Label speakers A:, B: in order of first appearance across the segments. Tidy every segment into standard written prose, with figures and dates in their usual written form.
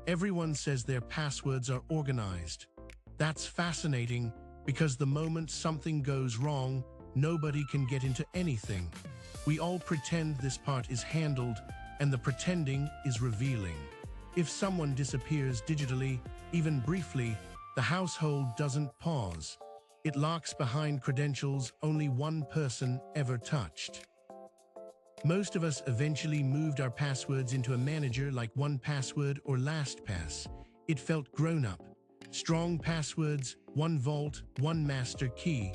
A: Everyone says their passwords are organized. That's fascinating because the moment something goes wrong, nobody can get into anything. We all pretend this part is handled, and the pretending is revealing. If someone disappears digitally, even briefly, the household doesn't pause. It locks behind credentials only one person ever touched. Most of us eventually moved our passwords into a manager like 1Password or LastPass. It felt grown-up. Strong passwords, one vault, one master key.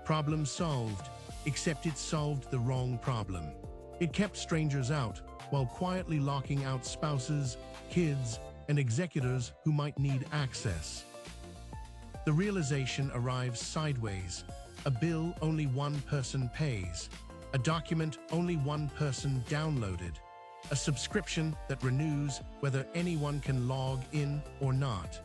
A: Problem solved, except it solved the wrong problem. It kept strangers out, while quietly locking out spouses, kids, and executors who might need access. The realization arrives sideways. A bill only one person pays. A document only one person downloaded. A subscription that renews whether anyone can log in or not.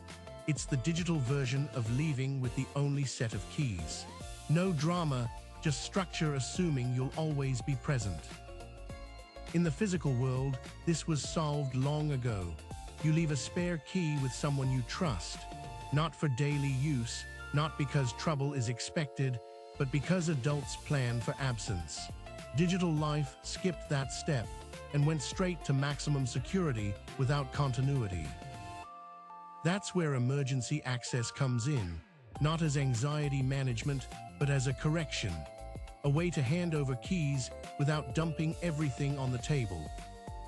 A: It's the digital version of leaving with the only set of keys. No drama, just structure assuming you'll always be present. In the physical world, this was solved long ago. You leave a spare key with someone you trust. Not for daily use, not because trouble is expected, but because adults plan for absence. Digital life skipped that step and went straight to maximum security without continuity. That's where emergency access comes in, not as anxiety management, but as a correction. A way to hand over keys without dumping everything on the table.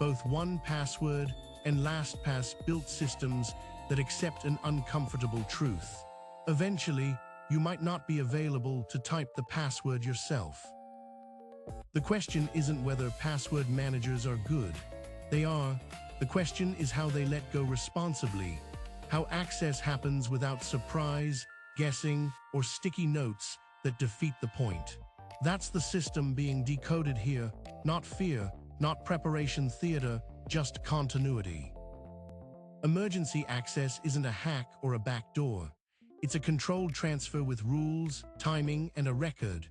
A: Both 1Password and LastPass built systems that accept an uncomfortable truth. Eventually, you might not be available to type the password yourself. The question isn't whether password managers are good. They are. The question is how they let go responsibly, how access happens without surprise, guessing, or sticky notes that defeat the point. That's the system being decoded here, not fear, not preparation theater, just continuity. Emergency access isn't a hack or a backdoor. It's a controlled transfer with rules, timing, and a record.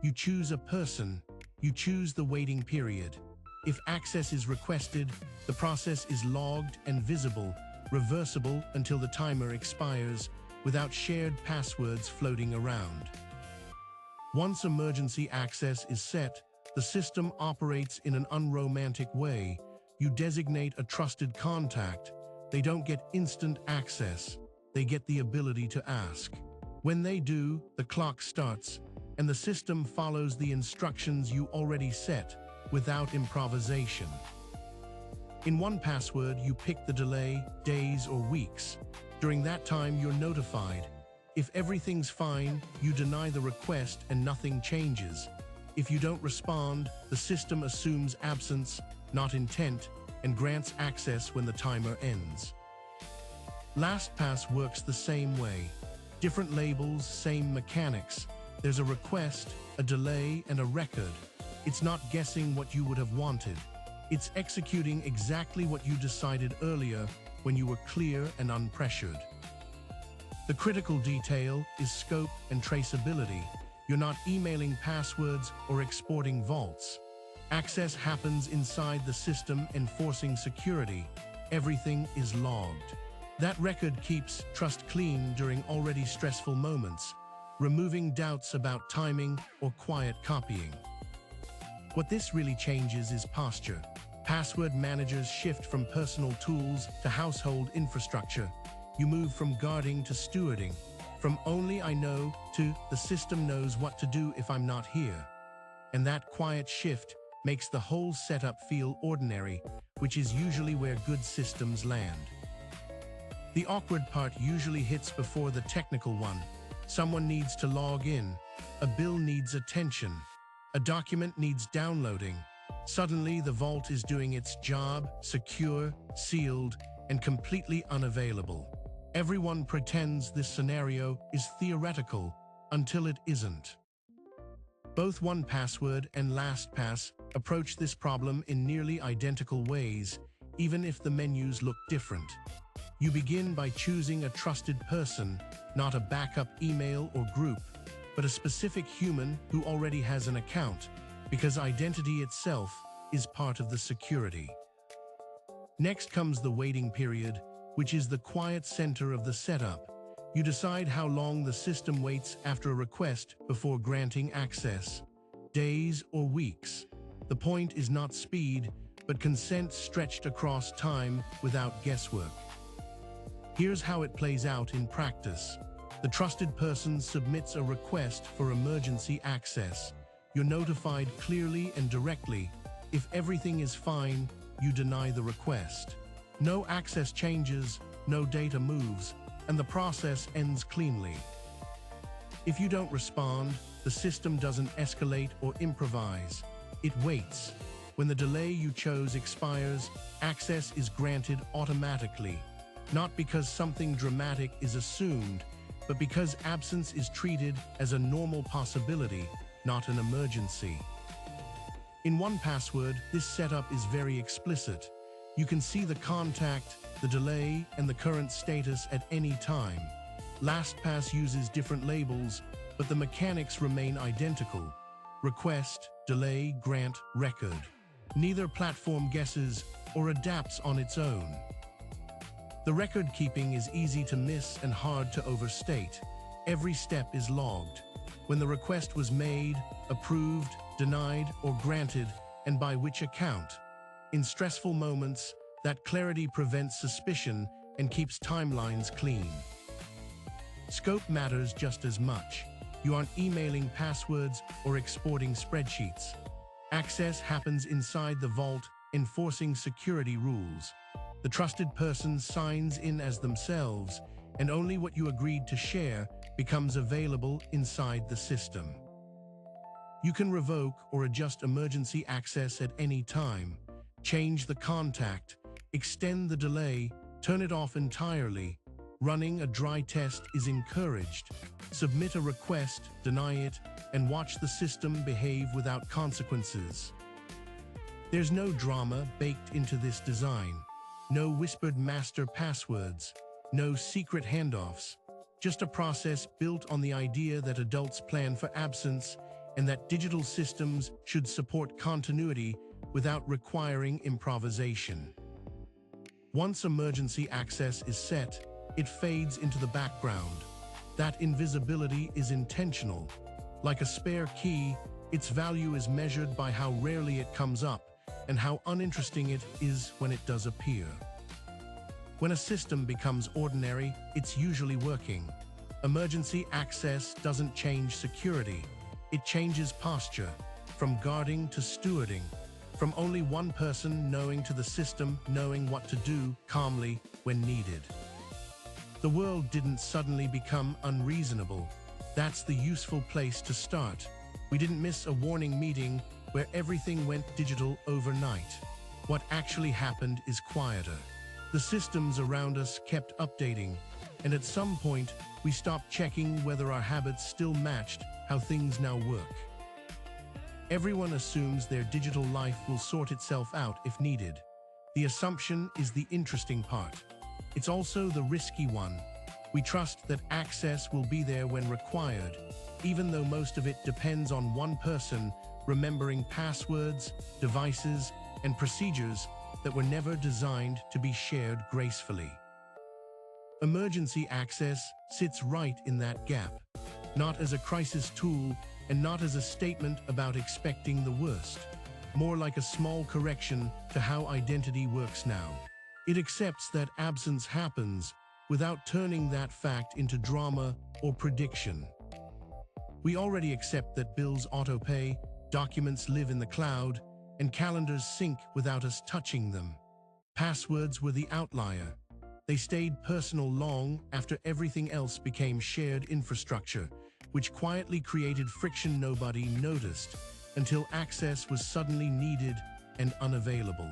A: You choose a person. You choose the waiting period. If access is requested, the process is logged and visible, reversible until the timer expires, without shared passwords floating around. Once emergency access is set, the system operates in an unromantic way. You designate a trusted contact. They don't get instant access. They get the ability to ask. When they do, the clock starts, and the system follows the instructions you already set, without improvisation. In 1Password, you pick the delay, days or weeks. During that time, you're notified. If everything's fine, you deny the request and nothing changes. If you don't respond, the system assumes absence, not intent, and grants access when the timer ends. LastPass works the same way. Different labels, same mechanics. There's a request, a delay, and a record. It's not guessing what you would have wanted. It's executing exactly what you decided earlier when you were clear and unpressured. The critical detail is scope and traceability. You're not emailing passwords or exporting vaults. Access happens inside the system, enforcing security. Everything is logged. That record keeps trust clean during already stressful moments, removing doubts about timing or quiet copying. What this really changes is posture. Password managers shift from personal tools to household infrastructure. You move from guarding to stewarding, from only I know to the system knows what to do if I'm not here. And that quiet shift makes the whole setup feel ordinary, which is usually where good systems land. The awkward part usually hits before the technical one. Someone needs to log in. A bill needs attention. A document needs downloading. Suddenly, the vault is doing its job, secure, sealed, and completely unavailable. Everyone pretends this scenario is theoretical until it isn't. Both 1Password and LastPass approach this problem in nearly identical ways, even if the menus look different. You begin by choosing a trusted person, not a backup email or group, but a specific human who already has an account, because identity itself is part of the security. Next comes the waiting period. which is the quiet center of the setup. You decide how long the system waits after a request before granting access. Days or weeks. The point is not speed, but consent stretched across time without guesswork. Here's how it plays out in practice. The trusted person submits a request for emergency access. You're notified clearly and directly. If everything is fine, you deny the request. No access changes, no data moves, and the process ends cleanly. If you don't respond, the system doesn't escalate or improvise. It waits. When the delay you chose expires, access is granted automatically, not because something dramatic is assumed, but because absence is treated as a normal possibility, not an emergency. In 1Password, this setup is very explicit. You can see the contact, the delay, and the current status at any time. LastPass uses different labels, but the mechanics remain identical. Request, delay, grant, record. Neither platform guesses or adapts on its own. The record keeping is easy to miss and hard to overstate. Every step is logged. When the request was made, approved, denied, or granted, and by which account. In stressful moments, that clarity prevents suspicion and keeps timelines clean. Scope matters just as much. You aren't emailing passwords or exporting spreadsheets. Access happens inside the vault, enforcing security rules. The trusted person signs in as themselves, and only what you agreed to share becomes available inside the system. You can revoke or adjust emergency access at any time, change the contact, extend the delay, turn it off entirely. Running a dry test is encouraged. Submit a request, deny it, and watch the system behave without consequences. There's no drama baked into this design. No whispered master passwords, no secret handoffs, just a process built on the idea that adults plan for absence and that digital systems should support continuity without requiring improvisation. Once emergency access is set, it fades into the background. That invisibility is intentional. Like a spare key, its value is measured by how rarely it comes up and how uninteresting it is when it does appear. When a system becomes ordinary, it's usually working. Emergency access doesn't change security. It changes posture, from guarding to stewarding, from only one person knowing to the system knowing what to do calmly when needed. The world didn't suddenly become unreasonable. That's the useful place to start. We didn't miss a warning meeting where everything went digital overnight. What actually happened is quieter. The systems around us kept updating, and at some point, we stopped checking whether our habits still matched how things now work. Everyone assumes their digital life will sort itself out if needed. The assumption is the interesting part. It's also the risky one. We trust that access will be there when required, even though most of it depends on one person remembering passwords, devices, and procedures that were never designed to be shared gracefully. Emergency access sits right in that gap, not as a crisis tool and not as a statement about expecting the worst, more like a small correction to how identity works now. It accepts that absence happens without turning that fact into drama or prediction. We already accept that bills autopay, documents live in the cloud, and calendars sync without us touching them. Passwords were the outlier. They stayed personal long after everything else became shared infrastructure, which quietly created friction nobody noticed until access was suddenly needed and unavailable.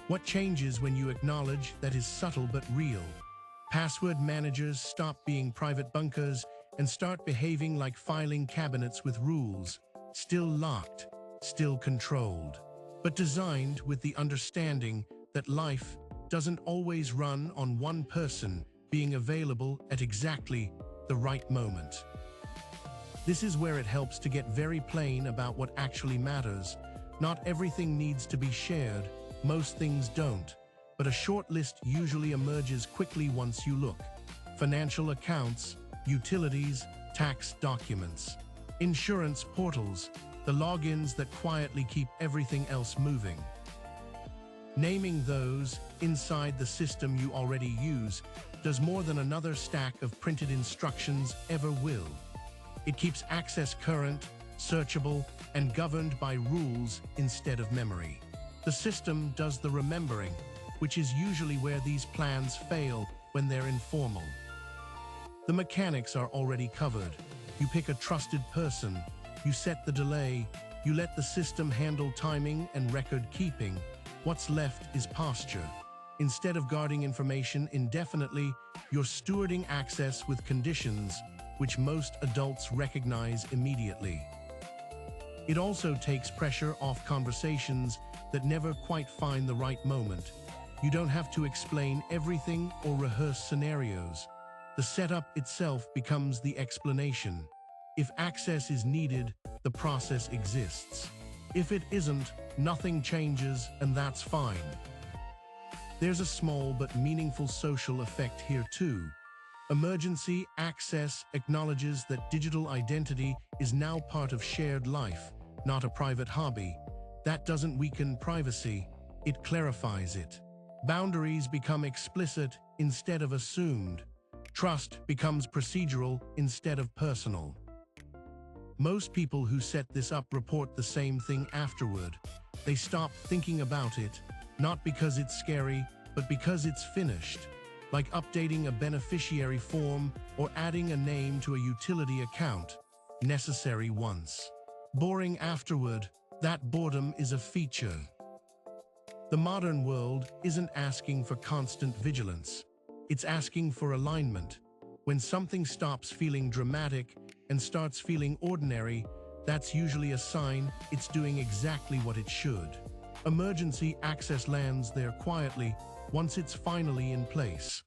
A: What changes when you acknowledge that is subtle but real? Password managers stop being private bunkers and start behaving like filing cabinets with rules, still locked, still controlled, but designed with the understanding that life doesn't always run on one person being available at exactly the right moment. This is where it helps to get very plain about what actually matters. Not everything needs to be shared, most things don't, but a short list usually emerges quickly once you look. Financial accounts, utilities, tax documents, insurance portals, the logins that quietly keep everything else moving. Naming those inside the system you already use does more than another stack of printed instructions ever will. It keeps access current, searchable, and governed by rules instead of memory. The system does the remembering, which is usually where these plans fail when they're informal. The mechanics are already covered. You pick a trusted person, you set the delay, you let the system handle timing and record keeping. What's left is posture. Instead of guarding information indefinitely, you're stewarding access with conditions which most adults recognize immediately. It also takes pressure off conversations that never quite find the right moment. You don't have to explain everything or rehearse scenarios. The setup itself becomes the explanation. If access is needed, the process exists. If it isn't, nothing changes, and that's fine. There's a small but meaningful social effect here too. Emergency access acknowledges that digital identity is now part of shared life, not a private hobby. That doesn't weaken privacy, it clarifies it. Boundaries become explicit instead of assumed. Trust becomes procedural instead of personal. Most people who set this up report the same thing afterward. They stop thinking about it, not because it's scary, but because it's finished. Like updating a beneficiary form or adding a name to a utility account. Necessary once. Boring afterward. That boredom is a feature. The modern world isn't asking for constant vigilance. It's asking for alignment. When something stops feeling dramatic and starts feeling ordinary, that's usually a sign it's doing exactly what it should. Emergency access lands there quietly once it's finally in place.